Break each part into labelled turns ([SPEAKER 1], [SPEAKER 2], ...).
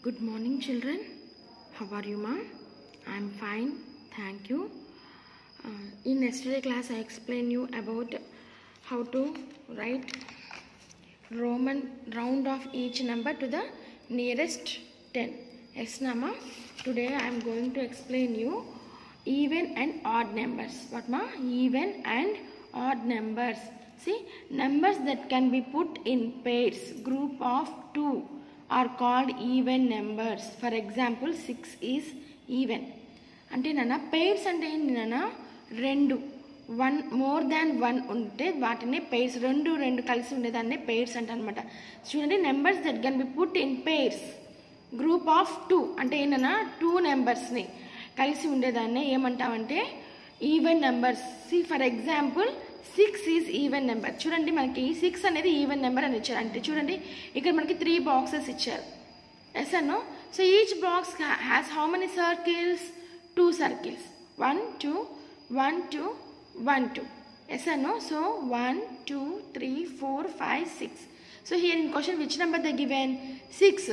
[SPEAKER 1] Good morning, children. How are you, ma? I'm fine, thank you. In yesterday class, I explained you about how to write Roman round off each number to the nearest 10. Yes, Nama. Today I am going to explain you even and odd numbers. What, ma? Even and odd numbers. See, numbers that can be put in pairs, group of 2, are called even numbers. For example, 6 is even. అంటే నాన్న pairs అంటే ఏంటి నాన్న? రెండు more than one ఉంటే వాటిని pairs, రెండు కలిసి ఉండేదాన్ని pairs అంటే అనమాట. చూడండి, numbers that can be put in pairs, group of 2 అంటే ఏంటన్నా 2 నెంబర్స్ని కలిసి ఉండేదాన్ని ఏమంటామంటే even numbers. See for example 6 is even number. చూడండి, మనకి 6 అనేది ఈవెన్ నెంబర్ అని ఇచ్చారు. అంటే చూడండి, ఇక్కడ మనకి 3 బాక్సెస్ ఇచ్చారు. ఎస్ అన్నో. So each box has how many circles? 2 circles. 1 2 1 2 1 2. Yes or no? So 1 2 3 4 5 6. So here in question, which number they given? 6.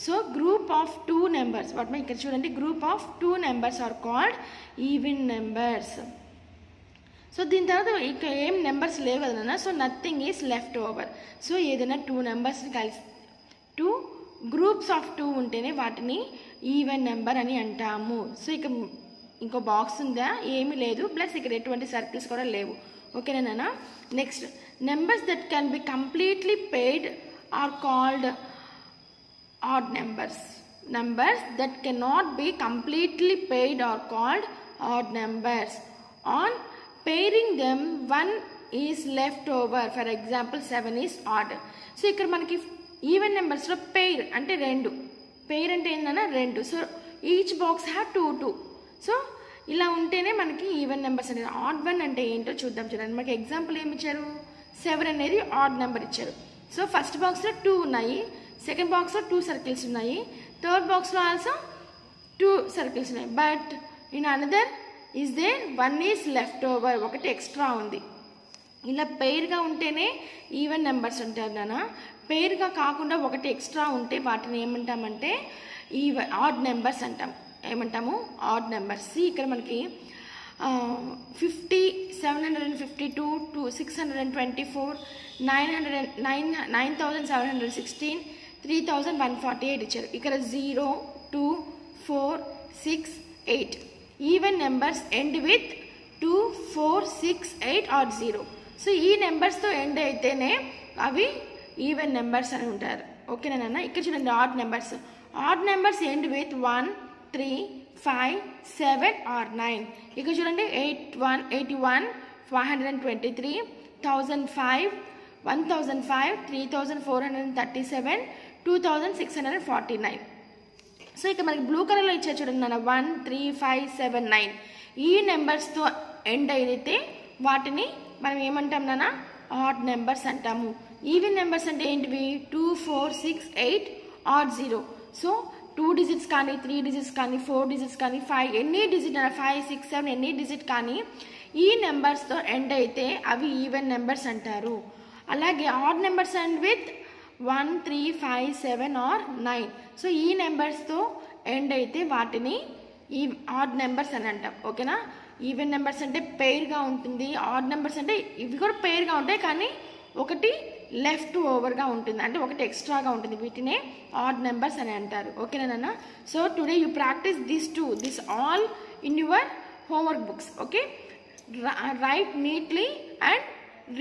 [SPEAKER 1] So group of 2 numbers. What my ikkada chudandi, group of 2 numbers are called even numbers. So దీని తర్వాత ఇక ఏం numbers లేవు కదా, so nothing is left over. So ఏదైనా 2 నెంబర్స్ని కలిసి 2 groups of 2 ఉంటేనే వాటిని ఈవెన్ నెంబర్ అని అంటాము. సో ఇక ఇంకో బాక్స్ ఉందా? ఏమీ లేదు. ప్లస్ ఇక్కడ ఎటువంటి సర్కిల్స్ కూడా లేవు. ఓకేనా? Next, numbers that can be completely paired are called odd numbers. Numbers that can not be completely paired are called odd numbers. On pairing them, 1 is left over. For example, 7 is odd. So ఇక్కడ మనకి even నెంబర్స్లో pair అంటే 2. Pair అంటే ఏంటన్నా 2. So each box have 2 2. So ఇలా ఉంటేనే మనకి even numbers అనేది. Odd one అంటే ఏంటో చూద్దాం. చూడండి, మనకి ఎగ్జాంపుల్ ఏమి ఇచ్చారు? 7 అనేది ఆడ్ నెంబర్ ఇచ్చారు. సో ఫస్ట్ బాక్స్లో 2 ఉన్నాయి, సెకండ్ బాక్స్లో 2 సర్కిల్స్ ఉన్నాయి, థర్డ్ బాక్స్లో ఆల్సో 2 సర్కిల్స్ ఉన్నాయి. But in another is there 1 is left over. ఒకటి ఎక్స్ట్రా ఉంది. ఇలా పెయిర్గా ఉంటేనే ఈవెన్ నెంబర్స్ అంటారు నాన్న. పెయిర్గా కాకుండా ఒకటి ఎక్స్ట్రా ఉంటే వాటిని ఏమంటామంటే ఆడ్ నెంబర్స్ అంటాం. ఏమంటాము? Odd numbers. ఇక్కడ మనకి 50, 752, 624, 9716, 3148 ఇచ్చారు. ఇక్కడ 0 2 4 6 8. Even numbers end with 2 4 6 8 or 0. So ఈ నెంబర్స్తో ఎండ్ అయితేనే అవి ఈవెన్ నెంబర్స్ అని ఉంటారు. ఓకేనా? ఇక్కడ చూడండి, odd numbers. Odd numbers end with 1 3 5 7 or 9. ఇక్కడ చూడండి, 81 523, 1005, 1005, 3437, 2649. సో ఇక మనకి బ్లూ కలర్లో ఇచ్చా చూడండి నాన్న, 1 3 5 7 9. ఈ నెంబర్స్తో ఎండ్ అయితే వాటిని మనం ఏమంటాం నాన్న? ఆడ్ నెంబర్స్ అంటాము. ఈవెన్ నెంబర్స్ అంటే ఏంటివి? 2 4 6 8 ఆర్ 0. సో 2 డిజిట్స్ కానీ, 3 డిజిట్స్ కానీ, 4 డిజిట్స్ కానీ, 5 ఎన్ని డిజిట్ 5 6 7 ఎన్ని డిజిట్ కానీ ఈ నెంబర్స్తో ఎండ్ అయితే అవి ఈవెన్ నెంబర్స్ అంటారు. అలాగే odd numbers end with 1 3 5 7 or 9. So ఈ నెంబర్స్తో ఎండ్ అయితే వాటిని ఈ ఆడ్ నెంబర్స్ అని అంటాం. ఓకేనా? ఈవెన్ నెంబర్స్ అంటే పెయిర్గా ఉంటుంది. ఆడ్ నెంబర్స్ అంటే ఇవి కూడా పెయిర్గా ఉంటాయి, కానీ ఒకటి లెఫ్ట్ ఓవర్గా ఉంటుంది, అంటే ఒకటి ఎక్స్ట్రాగా ఉంటుంది. వీటినే ఆడ్ నెంబర్స్ అని అంటారు. ఓకేనా? So today you practise this all in your homework books. Okay, write neatly and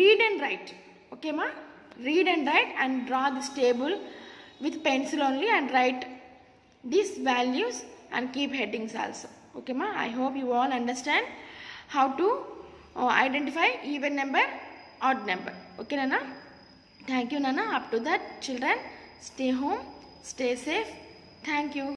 [SPEAKER 1] read and write. ఓకేమా? Read and write and draw this table with pencil only and write these values and keep headings also. Okay ma? I hope you all understand how to identify even number, odd number. Okay nana? Thank you nana. Up to that, children, stay home, stay safe. Thank you.